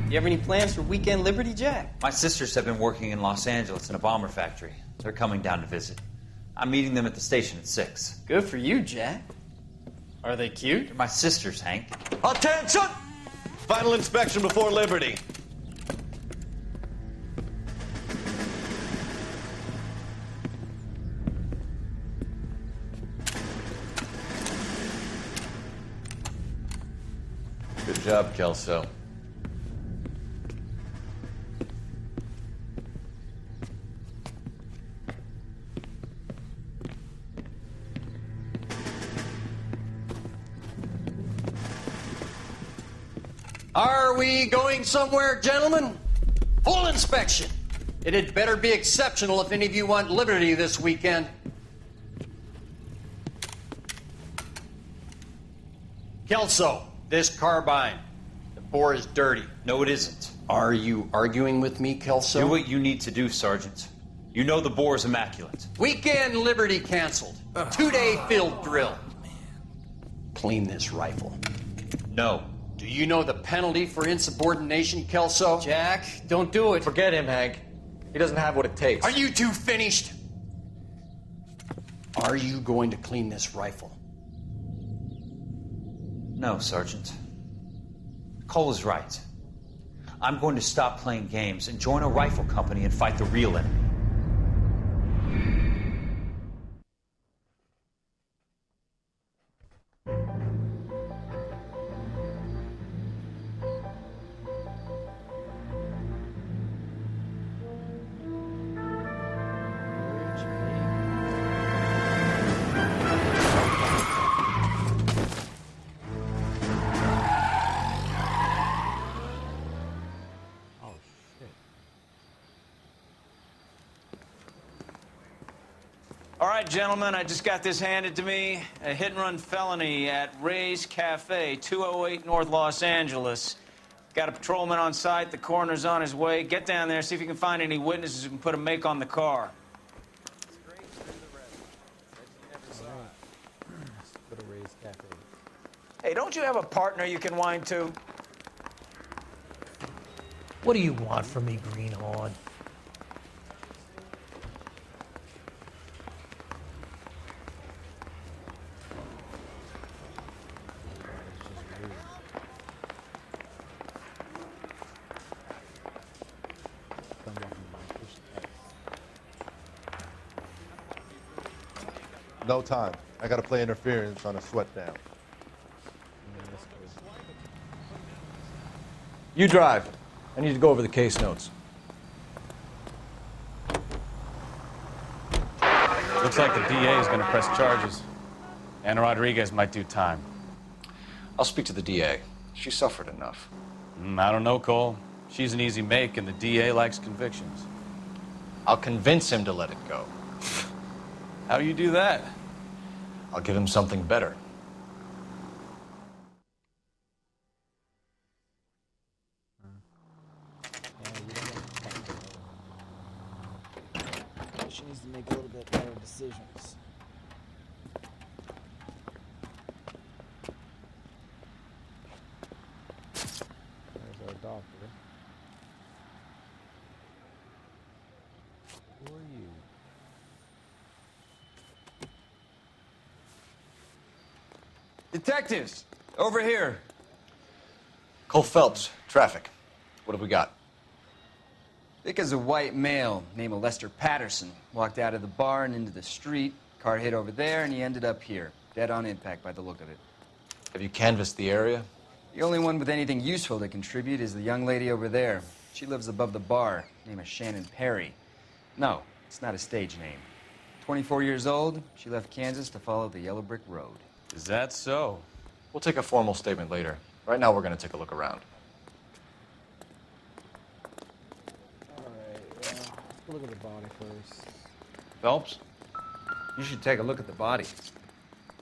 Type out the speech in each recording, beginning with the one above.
You have any plans for Weekend Liberty, Jack? My sisters have been working in Los Angeles in a bomber factory. They're coming down to visit. I'm meeting them at the station at 6. Good for you, Jack. Are they cute? They're my sisters, Hank. Attention! Final inspection before Liberty. Good job, Kelso. Are we going somewhere, gentlemen? Full inspection. It had better be exceptional if any of you want liberty this weekend. Kelso, this carbine. The bore is dirty. No, it isn't. Are you arguing with me, Kelso? Do what you need to do, Sergeant. You know the bore is immaculate. Weekend liberty canceled. 2-day field drill. Clean this rifle. No. Do you know the penalty for insubordination, Kelso? Jack, don't do it. Forget him, Hank. He doesn't have what it takes. Are you two finished? Are you going to clean this rifle? No, Sergeant. Cole is right. I'm going to stop playing games and join a rifle company and fight the real enemy. All right, gentlemen, I just got this handed to me. A hit-and-run felony at Ray's Cafe, 208 North Los Angeles. Got a patrolman on site. The coroner's on his way. Get down there, see if you can find any witnesses who can put a make on the car. Hey, don't you have a partner you can whine to? What do you want from me, Greenhorn? No time. I gotta play interference on a sweat down. You drive. I need to go over the case notes. Looks like the DA is going to press charges. Anna Rodriguez might do time. I'll speak to the DA. She suffered enough. I don't know, Cole. She's an easy make, and the DA likes convictions. I'll convince him to let it go. How do you do that? I'll give him something better. She needs to make a little bit better decisions. There's our doctor. Who are you? Detectives, over here. Cole Phelps, traffic. What have we got? Vic is a white male named Lester Patterson. Walked out of the bar and into the street. Car hit over there, and he ended up here. Dead on impact by the look of it. Have you canvassed the area? The only one with anything useful to contribute is the young lady over there. She lives above the bar. Name is Shannon Perry. No, it's not a stage name. 24 years old, she left Kansas to follow the Yellow Brick Road. Is that so? We'll take a formal statement later. Right now, we're going to take a look around. Alright, let's look at the body first. Phelps, you should take a look at the body.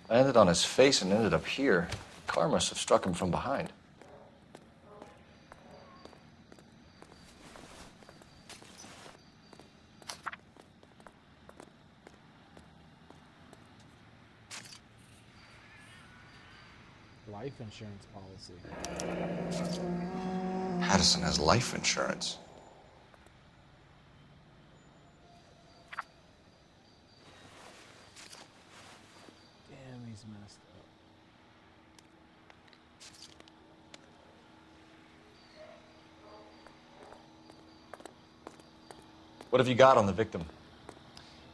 I landed on his face and ended up here. The car must have struck him from behind. Life insurance policy. Addison has life insurance. Damn, he's messed up. What have you got on the victim?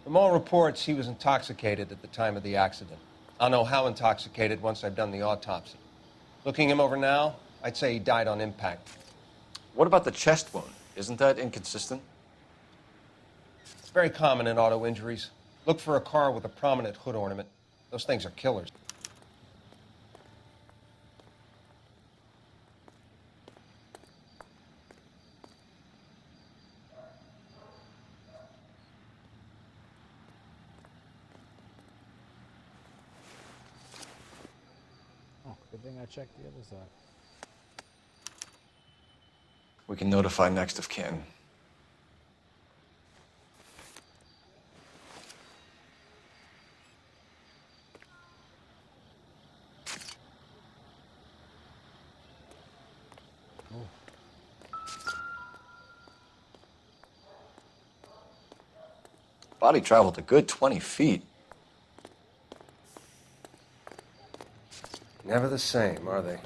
From all reports, he was intoxicated at the time of the accident. I'll know how intoxicated once I've done the autopsy. Looking him over now, I'd say he died on impact. What about the chest wound? Isn't that inconsistent? It's very common in auto injuries. Look for a car with a prominent hood ornament. Those things are killers. Oh, good thing I checked the other side. We can notify next of kin. Body traveled a good 20 feet. Never the same, are they?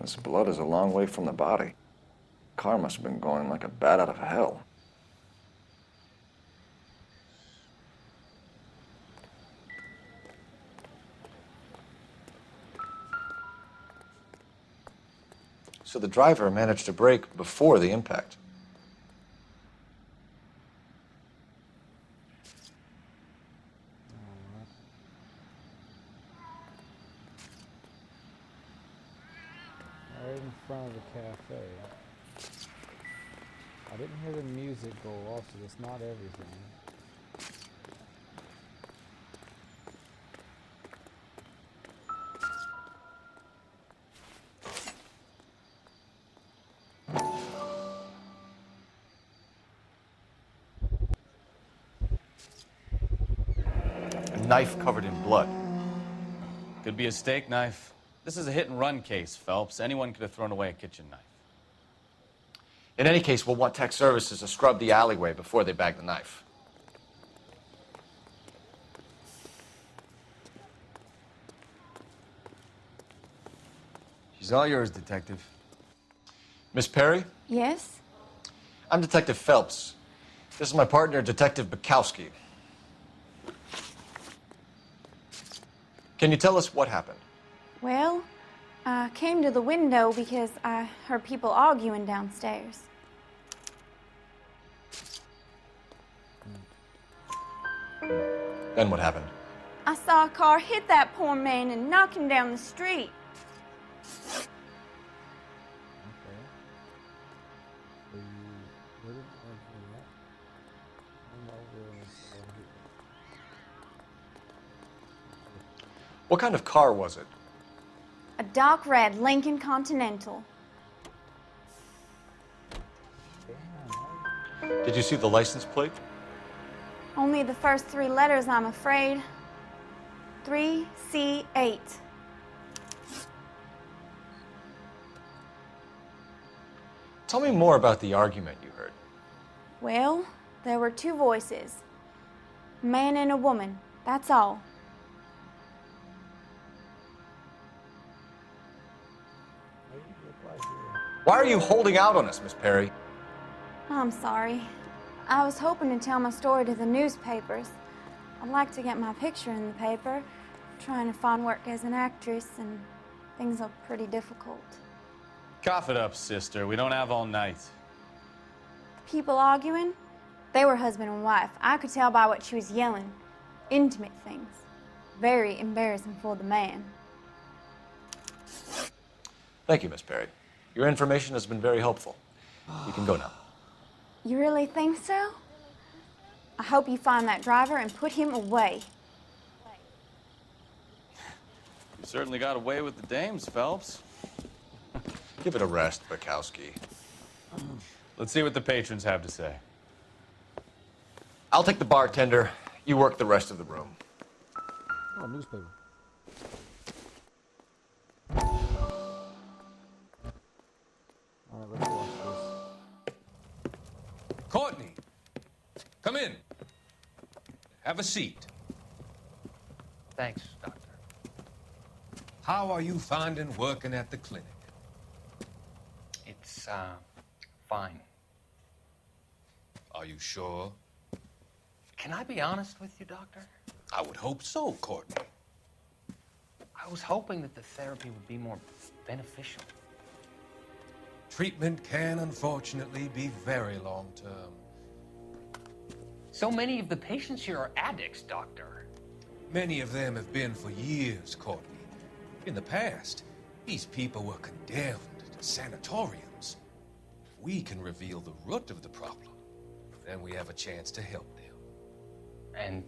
This blood is a long way from the body. Car must have been going like a bat out of hell. So the driver managed to brake before the impact. Right in front of the cafe. I didn't hear the music go off, so it's not everything. A knife covered in blood. Could be a steak knife. This is a hit-and-run case, Phelps. Anyone could have thrown away a kitchen knife. In any case, we'll want tech services to scrub the alleyway before they bag the knife. She's all yours, Detective. Miss Perry? Yes? I'm Detective Phelps. This is my partner, Detective Bukowski. Can you tell us what happened? Well, I came to the window because I heard people arguing downstairs. Then what happened? I saw a car hit that poor man and knock him down the street. Okay. So you wouldn't have that? I'm over here. What kind of car was it? A dark red Lincoln Continental. Did you see the license plate? Only the first three letters, I'm afraid. 3C8. Tell me more about the argument you heard. Well, there were two voices. A man and a woman, that's all. Why are you holding out on us, Miss Perry? I'm sorry. I was hoping to tell my story to the newspapers. I'd like to get my picture in the paper. Trying to find work as an actress, and things are pretty difficult. Cough it up, sister. We don't have all night. People arguing? They were husband and wife. I could tell by what she was yelling. Intimate things. Very embarrassing for the man. Thank you, Miss Perry. Your information has been very helpful. You can go now. You really think so? I hope you find that driver and put him away. You certainly got away with the dames, Phelps. Give it a rest, Bukowski. Let's see what the patrons have to say. I'll take the bartender. You work the rest of the room. Oh, newspaper. Courtney, come in. Have a seat. Thanks, Doctor. How are you finding working at the clinic? It's, fine. Are you sure? Can I be honest with you, Doctor? I would hope so, Courtney. I was hoping that the therapy would be more beneficial. Treatment can, unfortunately, be very long-term. So many of the patients here are addicts, Doctor. Many of them have been for years, Courtney. In the past, these people were condemned to sanatoriums. If we can reveal the root of the problem, then we have a chance to help them. And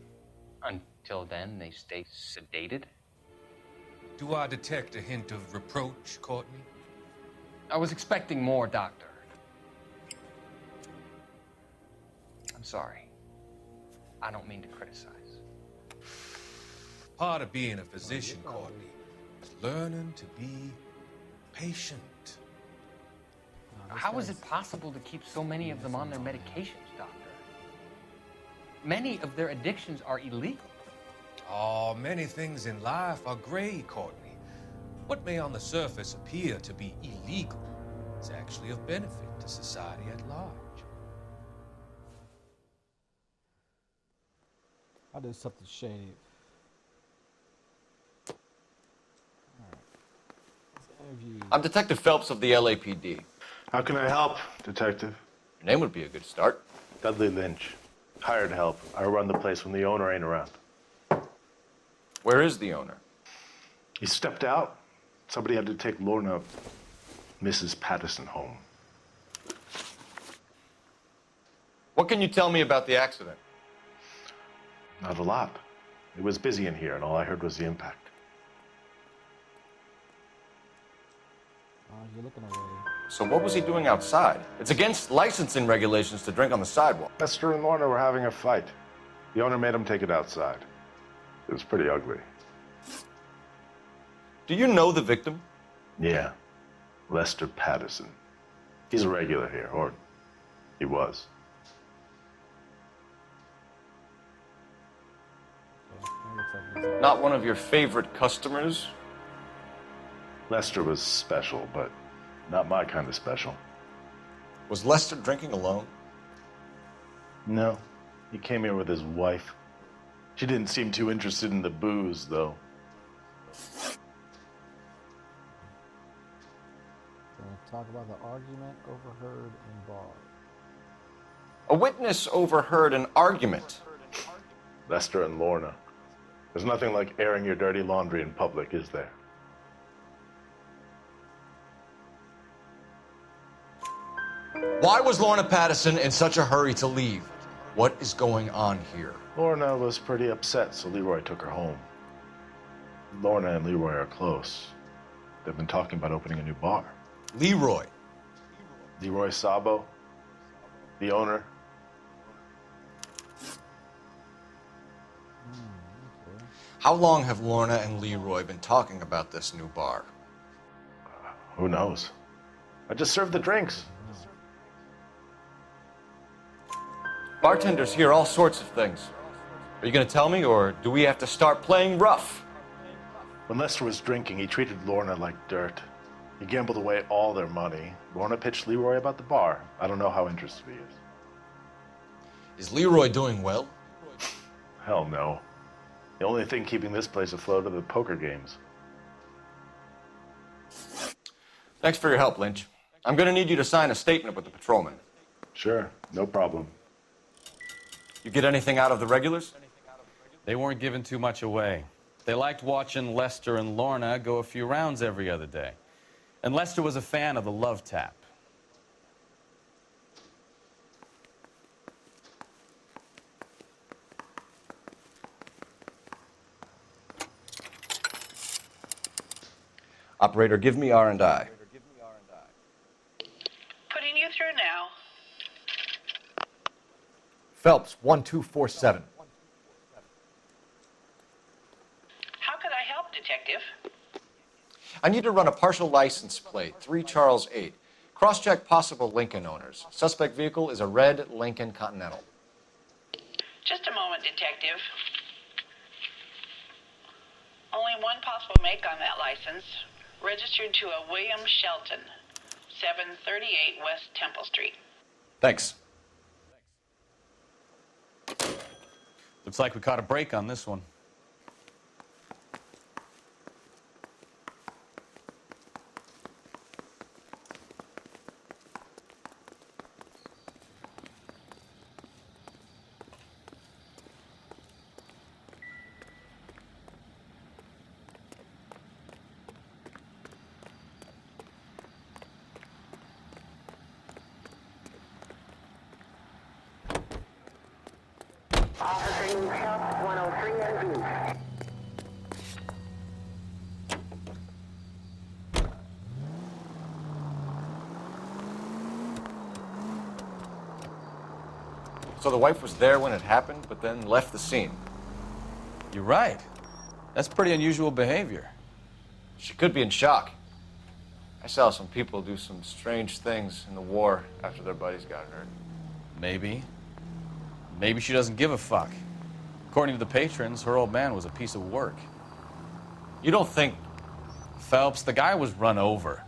until then, they stay sedated? Do I detect a hint of reproach, Courtney? I was expecting more, Doctor. I'm sorry. I don't mean to criticize. Part of being a physician, Courtney, is learning to be patient. How is it possible to keep so many of them on their medications, Doctor? Many of their addictions are illegal. Oh, many things in life are gray, Courtney. What may on the surface appear to be illegal is actually of benefit to society at large. I'll do something shady. I'm Detective Phelps of the LAPD. How can I help, Detective? Your name would be a good start. Dudley Lynch. Hired help. I run the place when the owner ain't around. Where is the owner? He stepped out. Somebody had to take Lorna, Mrs. Patterson, home. What can you tell me about the accident? Not a lot. It was busy in here, and all I heard was the impact. You're looking away. So what was he doing outside? It's against licensing regulations to drink on the sidewalk. Lester and Lorna were having a fight. The owner made him take it outside. It was pretty ugly. Do you know the victim? Yeah. Lester Patterson. He's a regular here, or he was. Not one of your favorite customers? Lester was special, but not my kind of special. Was Lester drinking alone? No. He came here with his wife. She didn't seem too interested in the booze, though. Gonna talk about the argument overheard in bar. A witness overheard an argument. Lester and Lorna. There's nothing like airing your dirty laundry in public, is there? Why was Lorna Patterson in such a hurry to leave? What is going on here? Lorna was pretty upset, so Leroy took her home. Lorna and Leroy are close. They've been talking about opening a new bar. Leroy? Leroy Sabo, the owner. How long have Lorna and Leroy been talking about this new bar? Who knows? I just served the drinks. Bartenders hear all sorts of things. Are you going to tell me, or do we have to start playing rough? When Lester was drinking, he treated Lorna like dirt. He gambled away all their money. Lorna pitched Leroy about the bar. I don't know how interested he is. Is Leroy doing well? Hell no. The only thing keeping this place afloat are the poker games. Thanks for your help, Lynch. I'm going to need you to sign a statement with the patrolman. Sure, no problem. You get anything out of the regulars? They weren't giving too much away. They liked watching Lester and Lorna go a few rounds every other day. And Lester was a fan of the love tap. Operator, give me R&I. Putting you through now. Phelps, 1247. How could I help, Detective? I need to run a partial license plate, 3 Charles 8. Cross-check possible Lincoln owners. Suspect vehicle is a red Lincoln Continental. Just a moment, Detective. Only one possible make on that license. Registered to a William Shelton, 738 West Temple Street. Thanks. Looks like we caught a break on this one. Officer New Health 103 and B. So the wife was there when it happened, but then left the scene. You're right. That's pretty unusual behavior. She could be in shock. I saw some people do some strange things in the war after their buddies got hurt. Maybe. Maybe she doesn't give a fuck. According to the patrons, her old man was a piece of work. You don't think... Phelps, the guy was run over.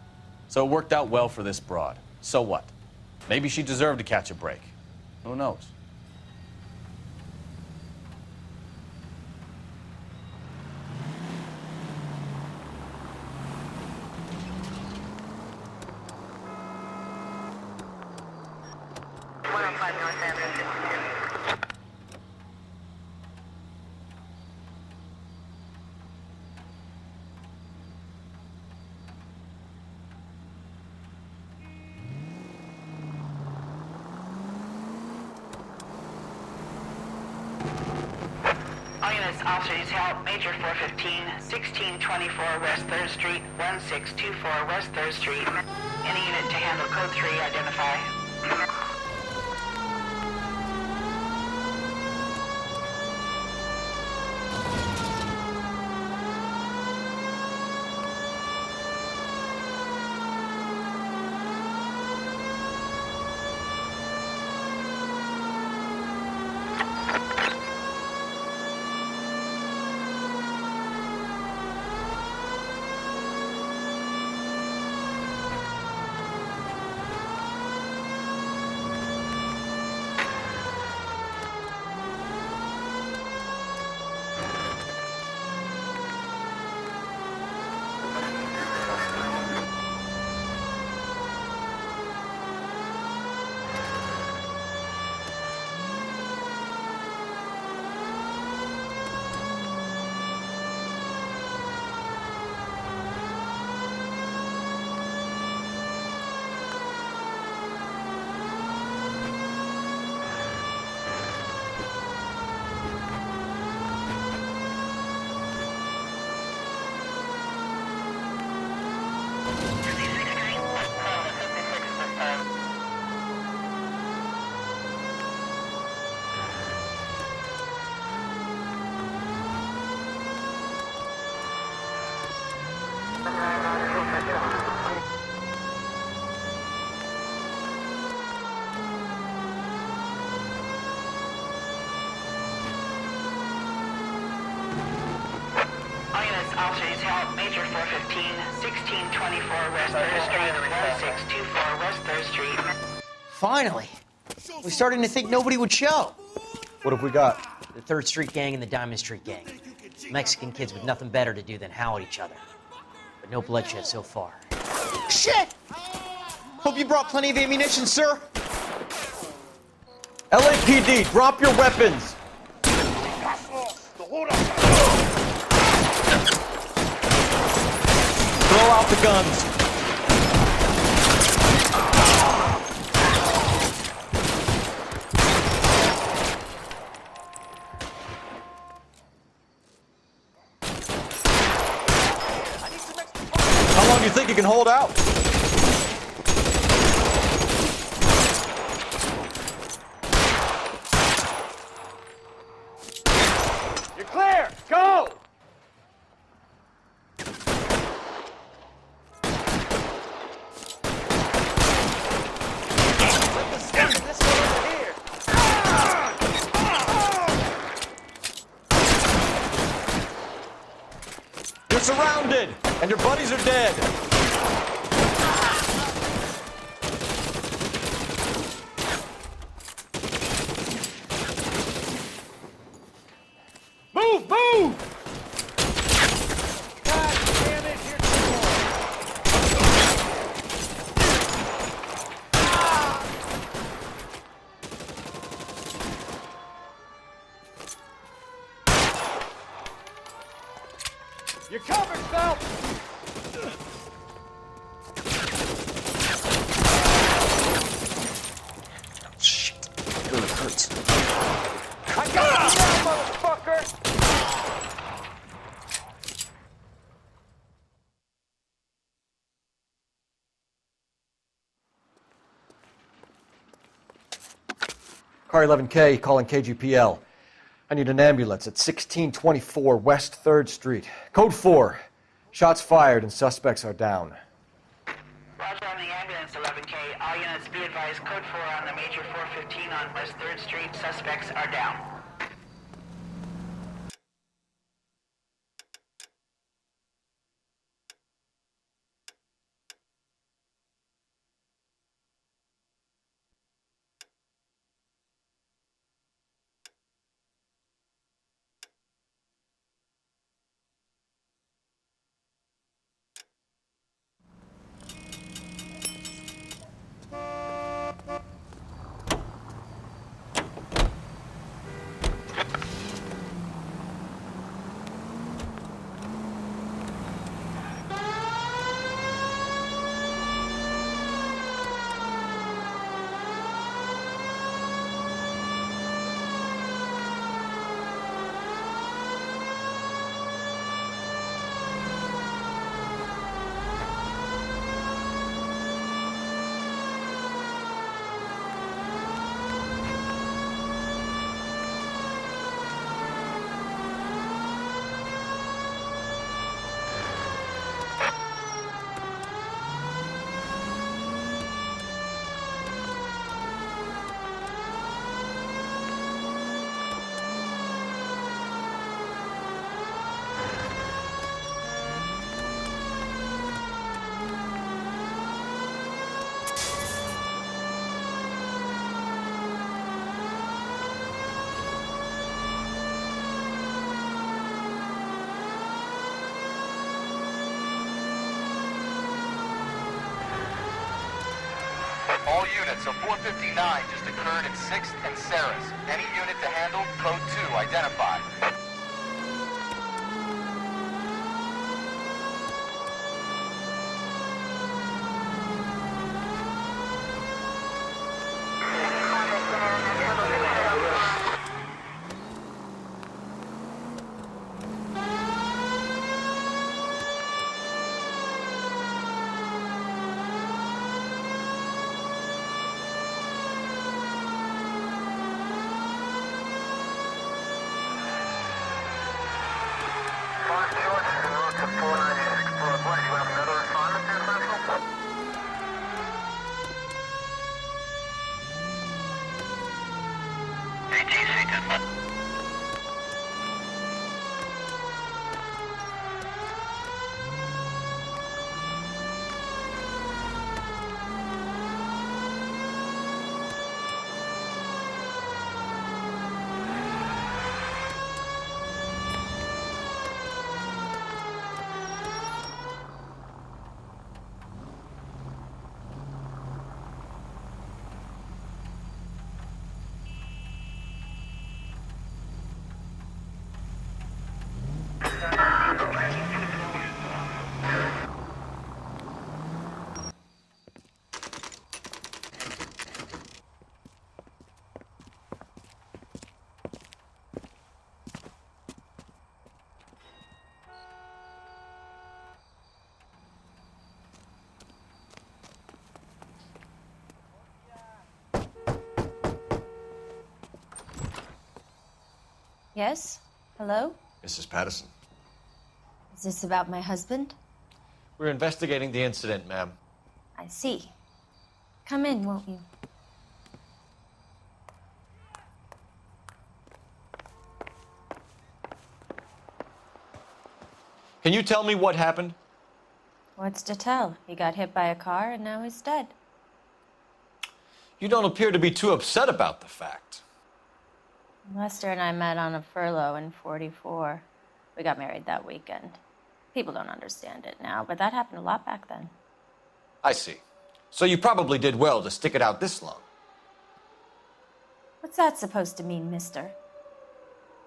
So it worked out well for this broad. So what? Maybe she deserved to catch a break. Who knows? Officers help, Major 415, 1624 West 3rd Street, 1624 West 3rd Street. Any unit to handle code 3, identify. Officers help, Major 415, 1624 West 3rd Street, 1624 West 3rd Street. Finally! We're starting to think nobody would show. What have we got? The 3rd Street Gang and the Diamond Street Gang. Mexican kids with nothing better to do than howl at each other. But no bloodshed so far. Shit! Hope you brought plenty of ammunition, sir. LAPD, drop your weapons! Throw out the guns. How long do you think you can hold out? You're clear! Go! backwards. I got you now, motherfucker! Car 11K calling KGPL. I need an ambulance at 1624 West 3rd Street. Code 4. Shots fired and suspects are down. Roger on the ambulance, 11K. All units be advised, code 4 on the major 415 on West 3rd Street. Suspects are down. All units, a 459 just occurred at 6th and Saris. Any unit to handle, code 2, identified. Yes? Hello? Mrs. Patterson. Is this about my husband? We're investigating the incident, ma'am. I see. Come in, won't you? Can you tell me what happened? What's to tell? He got hit by a car and now he's dead. You don't appear to be too upset about the fact. Lester and I met on a furlough in '44. We got married that weekend. People don't understand it now, but that happened a lot back then. I see. So you probably did well to stick it out this long. What's that supposed to mean, mister?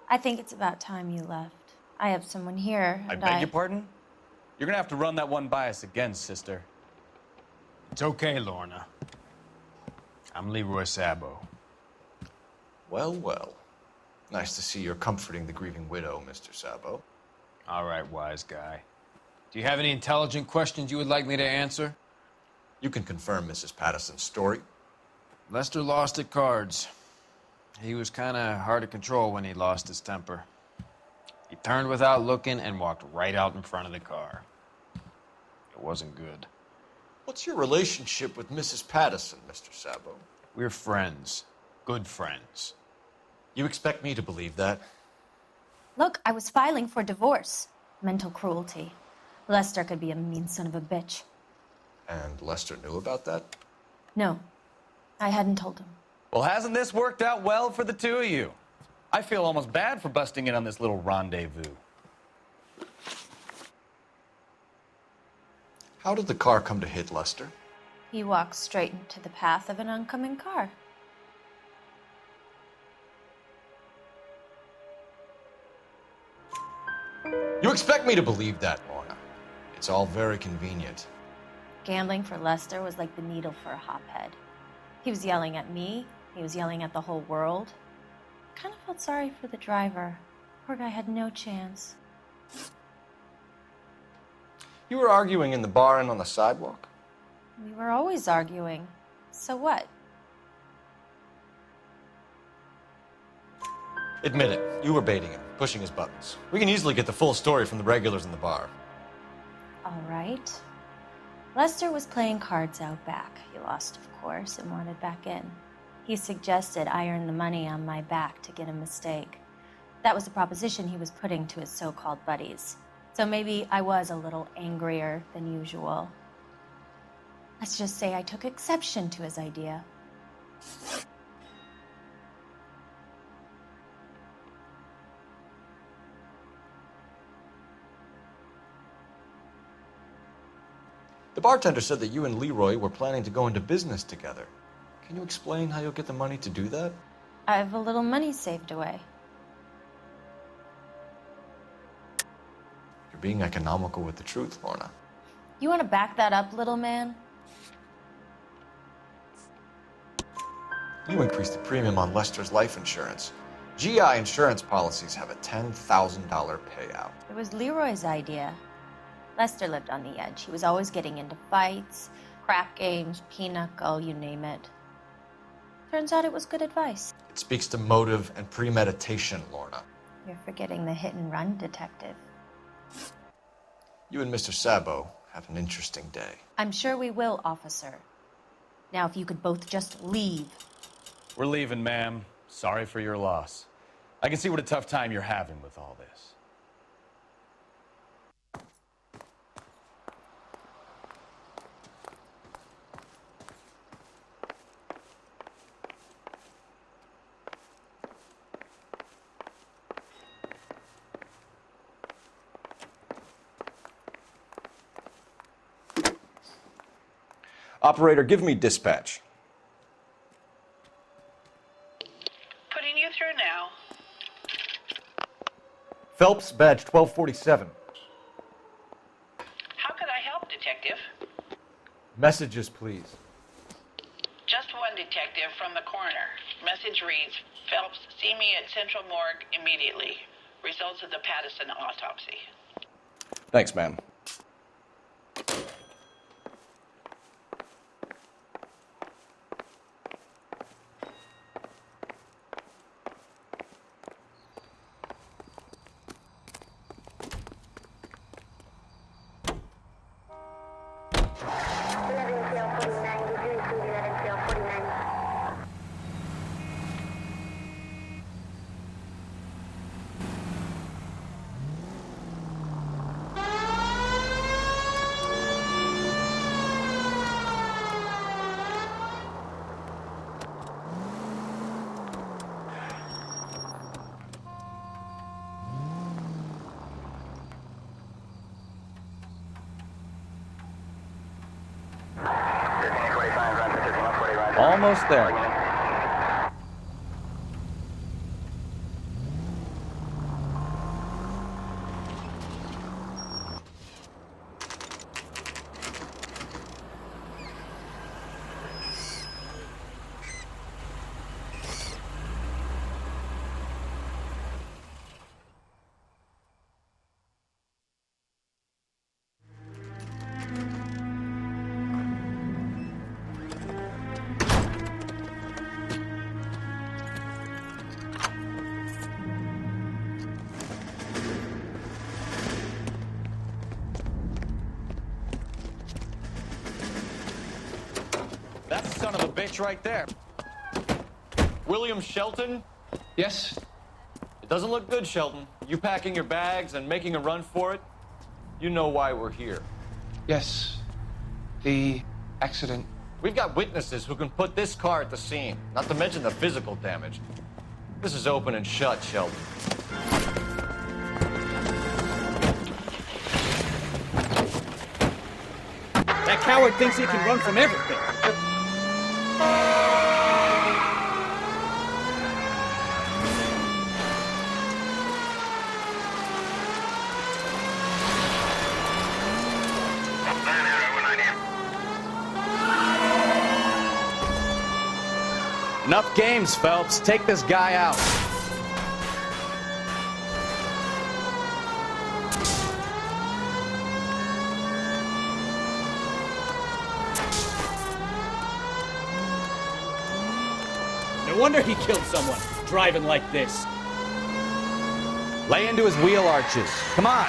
I think it's about time you left. I have someone here, I and beg your pardon? You're gonna have to run that one by us again, sister. It's okay, Lorna. I'm Leroy Sabo. Well, well. Nice to see you're comforting the grieving widow, Mr. Sabo. All right, wise guy. Do you have any intelligent questions you would like me to answer? You can confirm Mrs. Patterson's story. Lester lost at cards. He was kind of hard to control when he lost his temper. He turned without looking and walked right out in front of the car. It wasn't good. What's your relationship with Mrs. Patterson, Mr. Sabo? We're friends. Good friends. You expect me to believe that? Look, I was filing for divorce. Mental cruelty. Lester could be a mean son of a bitch. And Lester knew about that? No, I hadn't told him. Well, hasn't this worked out well for the two of you? I feel almost bad for busting in on this little rendezvous. How did the car come to hit Lester? He walked straight into the path of an oncoming car. You expect me to believe that, Lorna? It's all very convenient. Gambling for Lester was like the needle for a hophead. He was yelling at me. He was yelling at the whole world. I kind of felt sorry for the driver. Poor guy had no chance. You were arguing in the bar and on the sidewalk? We were always arguing. So what? Admit it, you were baiting him, pushing his buttons. We can easily get the full story from the regulars in the bar. All right. Lester was playing cards out back. He lost, of course, and wanted back in. He suggested I earn the money on my back to get a mistake. That was the proposition he was putting to his so-called buddies. So maybe I was a little angrier than usual. Let's just say I took exception to his idea. The bartender said that you and Leroy were planning to go into business together. Can you explain how you'll get the money to do that? I have a little money saved away. You're being economical with the truth, Lorna. You want to back that up, little man? You increased the premium on Lester's life insurance. GI insurance policies have a $10,000 payout. It was Leroy's idea. Lester lived on the edge. He was always getting into fights, crap games, pinochle, you name it. Turns out it was good advice. It speaks to motive and premeditation, Lorna. You're forgetting the hit-and-run detective. You and Mr. Sabo have an interesting day. I'm sure we will, officer. Now, if you could both just leave. We're leaving, ma'am. Sorry for your loss. I can see what a tough time you're having with all this. Operator, give me dispatch. Putting you through now. Phelps, badge 1247. How could I help, Detective? Messages, please. Just one detective from the coroner. Message reads, Phelps, see me at Central Morgue immediately. Results of the Patterson autopsy. Thanks, ma'am. Almost there. son of a bitch right there. William Shelton? Yes? It doesn't look good, Shelton. You packing your bags and making a run for it? You know why we're here. Yes. The accident. We've got witnesses who can put this car at the scene, not to mention the physical damage. This is open and shut, Shelton. That coward thinks he can run from everything. Enough games, Phelps. Take this guy out. No wonder he killed someone, driving like this. Lay into his wheel arches. Come on.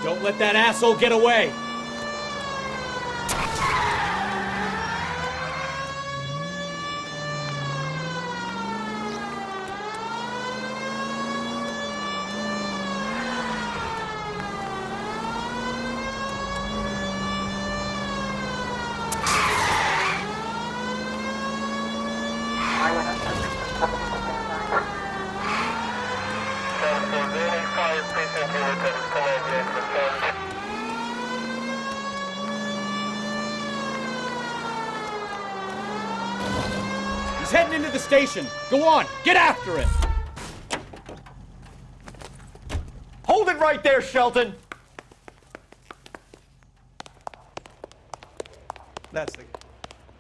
Don't let that asshole get away. He's heading into the station. Go on, get after him. Hold it right there, Shelton! That's the...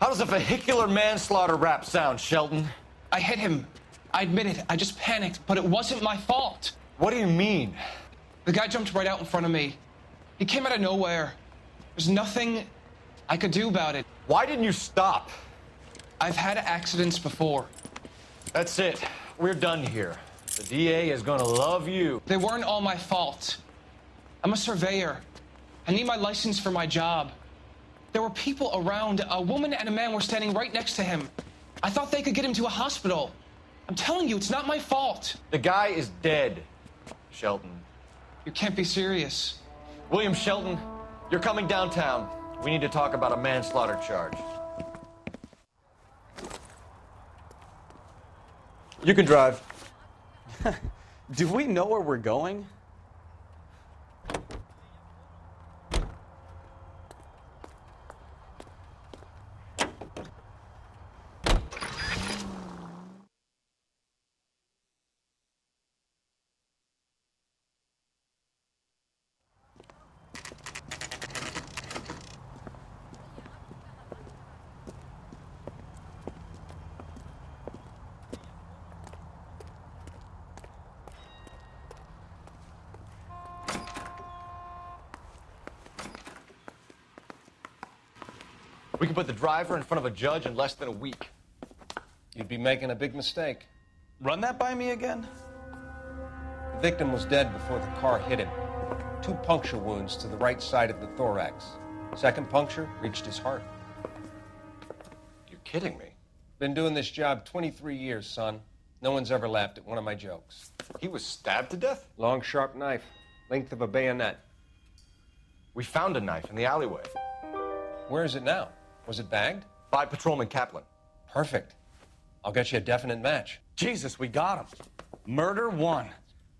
How does a vehicular manslaughter rap sound, Shelton? I hit him. I admit it. I just panicked, but it wasn't my fault. What do you mean? The guy jumped right out in front of me. He came out of nowhere. There's nothing I could do about it. Why didn't you stop? I've had accidents before. That's it. We're done here. The DA is gonna love you. They weren't all my fault. I'm a surveyor. I need my license for my job. There were people around. A woman and a man were standing right next to him. I thought they could get him to a hospital. I'm telling you, it's not my fault. The guy is dead, Shelton. You can't be serious. William Shelton, you're coming downtown. We need to talk about a manslaughter charge. You can drive. Do we know where we're going? We can put the driver in front of a judge in less than a week. You'd be making a big mistake. Run that by me again? The victim was dead before the car hit him. 2 puncture wounds to the right side of the thorax. Second puncture reached his heart. You're kidding me. Been doing this job 23 years, son. No one's ever laughed at one of my jokes. He was stabbed to death? Long, sharp knife, length of a bayonet. We found a knife in the alleyway. Where is it now? Was it bagged? By Patrolman Kaplan. Perfect. I'll get you a definite match. Jesus, we got him. Murder 1.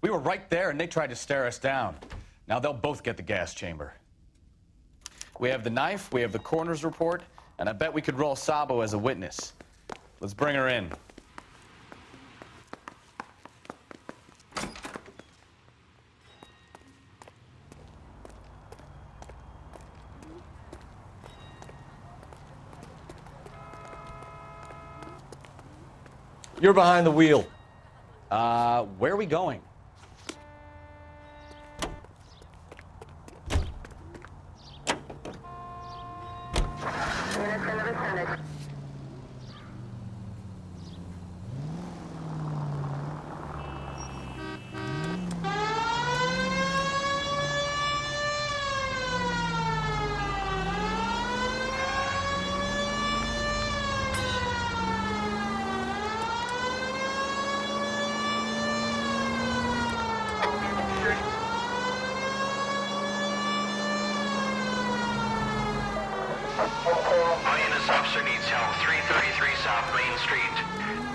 We were right there and they tried to stare us down. Now they'll both get the gas chamber. We have the knife, we have the coroner's report, and I bet we could roll Sabo as a witness. Let's bring her in. You're behind the wheel. Where are we going? All units, officer needs help. 333 South Main Street.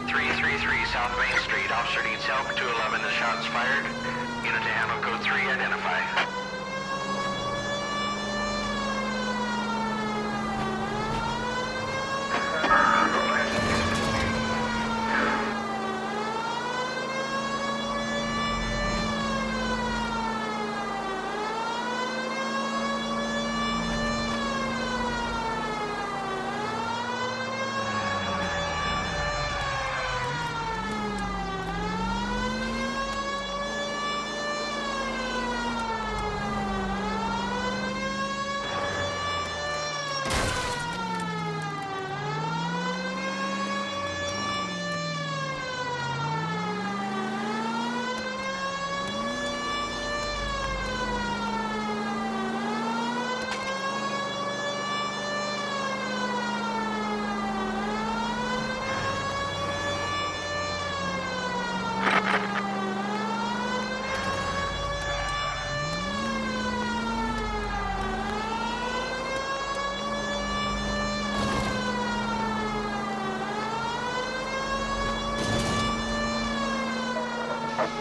333 South Main Street. Officer needs help. 211, the shots fired. Unit to handle code 3, identify.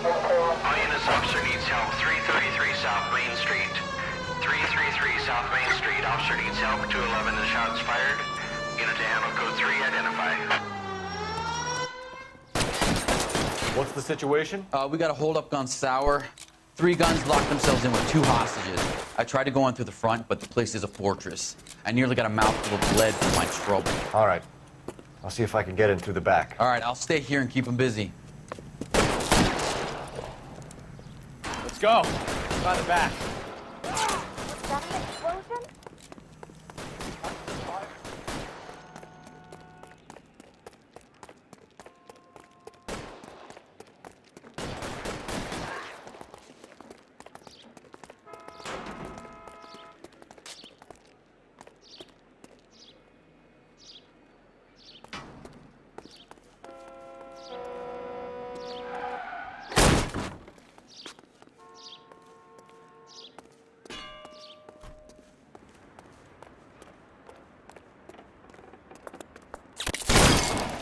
All units, officer needs help. 333 South Main Street. 333 South Main Street. Officer needs help. 211, the shots fired. Unit to handle code 3, identify. What's the situation? We got a hold-up gun sour. 3 guns locked themselves in with 2 hostages. I tried to go in through the front, but the place is a fortress. I nearly got a mouthful of lead from my trouble. All right. I'll see if I can get in through the back. All right, I'll stay here and keep them busy. Let's go. By the back. Was that an explosion?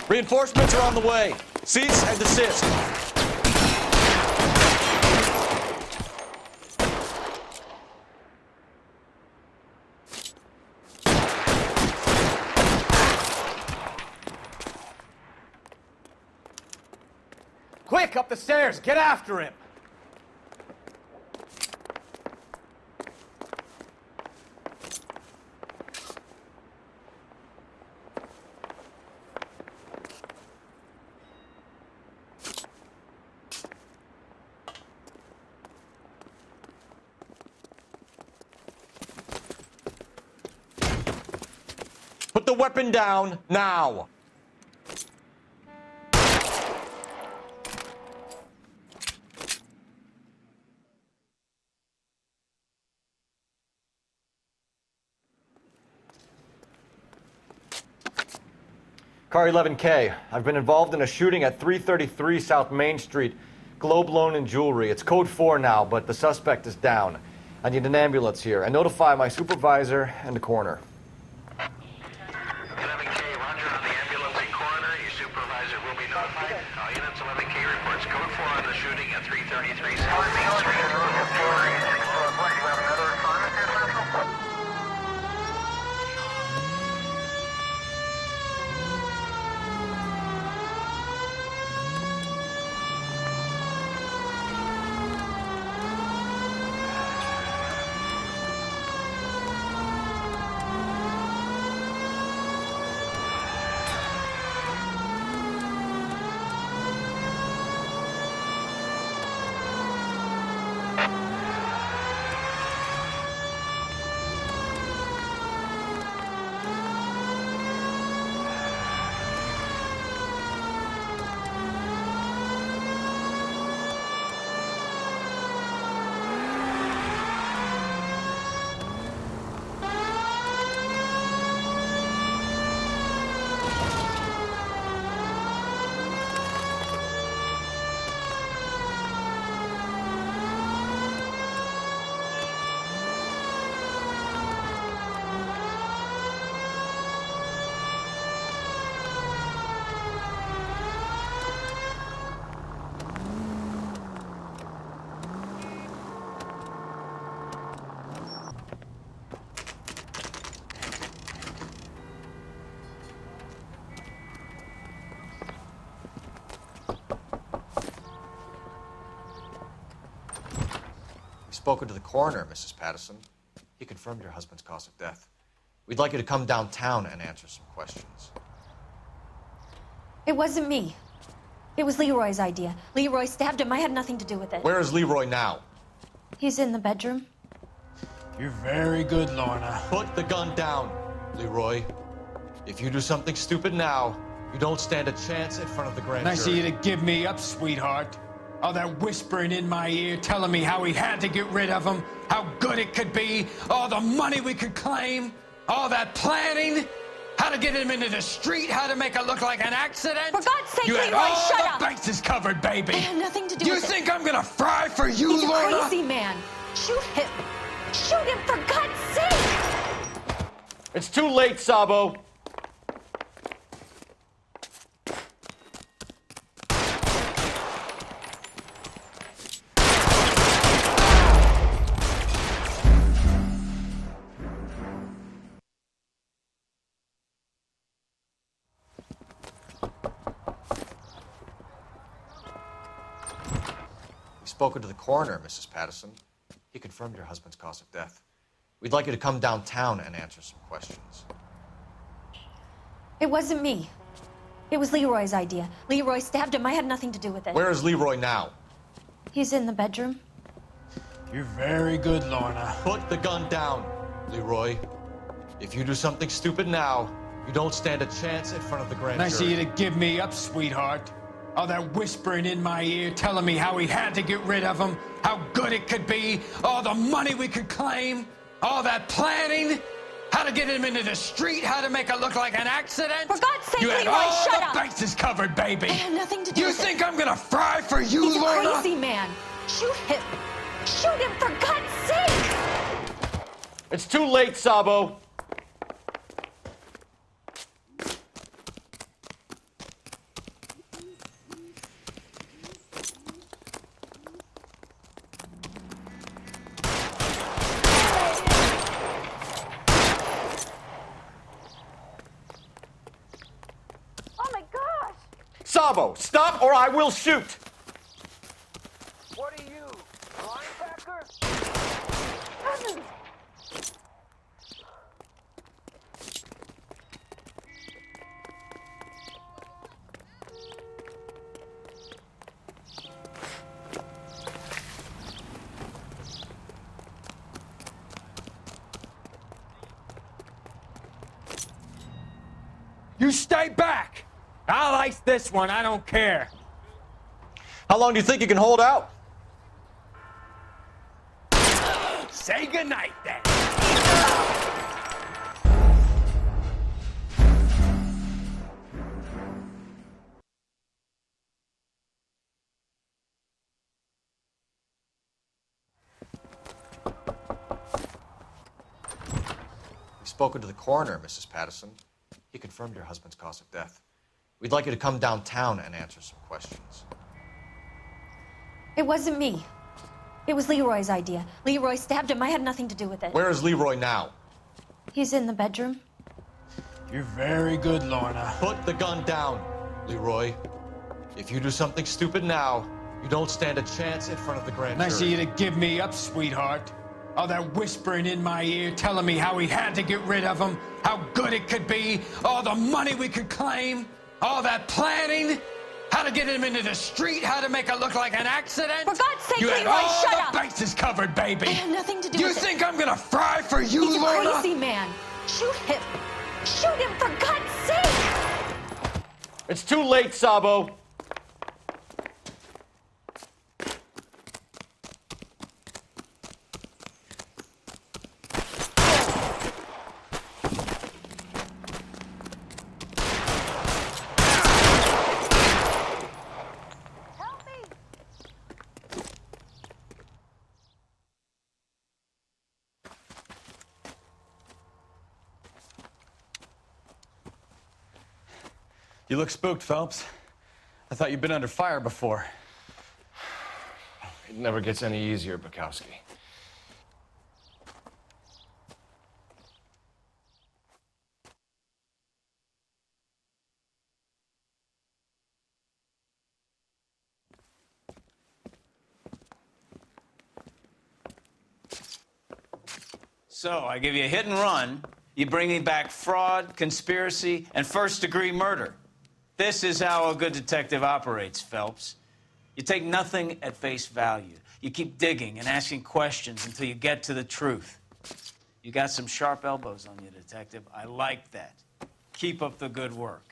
Reinforcements are on the way. Cease and desist. Quick, up the stairs. Get after him. Put the weapon down now. Car 11K, I've been involved in a shooting at 333 South Main Street. Globe Loan and Jewelry. It's code 4 now, but the suspect is down. I need an ambulance here. And notify my supervisor and the coroner. 11K, roger on the ambulance and coroner. Your supervisor will be notified. All units, 11K reports code 4 on the shooting at 333 South Main Street. Spoken to the coroner, Mrs. Patterson. He confirmed your husband's cause of death. We'd like you to come downtown and answer some questions. It wasn't me. It was Leroy's idea. Leroy stabbed him. I had nothing to do with it. Where is Leroy now? He's in the bedroom. You're very good, Lorna. Put the gun down, Leroy. If you do something stupid now, you don't stand a chance in front of the grand Nice of jury. you to give me up, sweetheart. All that whispering in my ear, telling me how he had to get rid of him, how good it could be, all the money we could claim, all that planning, how to get him into the street, how to make it look like an accident. For God's sake, you had Leroy, all shut the up. bases covered, baby. I had nothing to do You with it. think I'm gonna fry for you, He's a Lorna? crazy man. Shoot him. Shoot him, for God's sake. It's too late, Sabo. We've spoken to the coroner, Mrs. Patterson. He confirmed your husband's cause of death. We'd like you to come downtown and answer some questions. It wasn't me. It was Leroy's idea. Leroy stabbed him. I had nothing to do with it. Where is Leroy now? He's in the bedroom. You're very good, Lorna. Put the gun down, Leroy. If you do something stupid now, you don't stand a chance in front of the grand Nice of jury. you to give me up, sweetheart. All that whispering in my ear, telling me how he had to get rid of him, how good it could be, all the money we could claim, all that planning, how to get him into the street, how to make it look like an accident. For God's sake, you had Leroy, all shut the up. bases covered, baby. I had nothing to do You with it. think I'm gonna fry for you, He's a Lorna? crazy man. Shoot him. Shoot him, for God's sake. It's too late, Sabo. Oh my gosh! Sabo, stop or I will shoot. What are you, linebacker? Heavens! You stay back! I'll ice this one, I don't care. How long do you think you can hold out? Say goodnight then. We've spoken to the coroner, Mrs. Patterson. He confirmed your husband's cause of death. We'd like you to come downtown and answer some questions. It wasn't me. It was Leroy's idea. Leroy stabbed him. I had nothing to do with it. Where is Leroy now? He's in the bedroom. You're very good, Lorna. Put the gun down, Leroy. If you do something stupid now, you don't stand a chance in front of the grand Nice of jury. you to give me up, sweetheart. All that whispering in my ear, telling me how he had to get rid of him, how good it could be, all the money we could claim, all that planning, how to get him into the street, how to make it look like an accident. For God's sake, you had Leroy, all shut the up. bases covered, baby. I had nothing to do You with it. think I'm gonna fry for you, He's a Lorna? crazy man. Shoot him. Shoot him, for God's sake. It's too late, Sabo. You look spooked, Phelps. I thought you'd been under fire before. It never gets any easier, Bukowski. So, I give you a hit and run, you bring me back fraud, conspiracy, and first-degree murder. This is how a good detective operates, Phelps. You take nothing at face value. You keep digging and asking questions until you get to the truth. You got some sharp elbows on you, detective. I like that. Keep up the good work.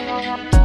Thank you.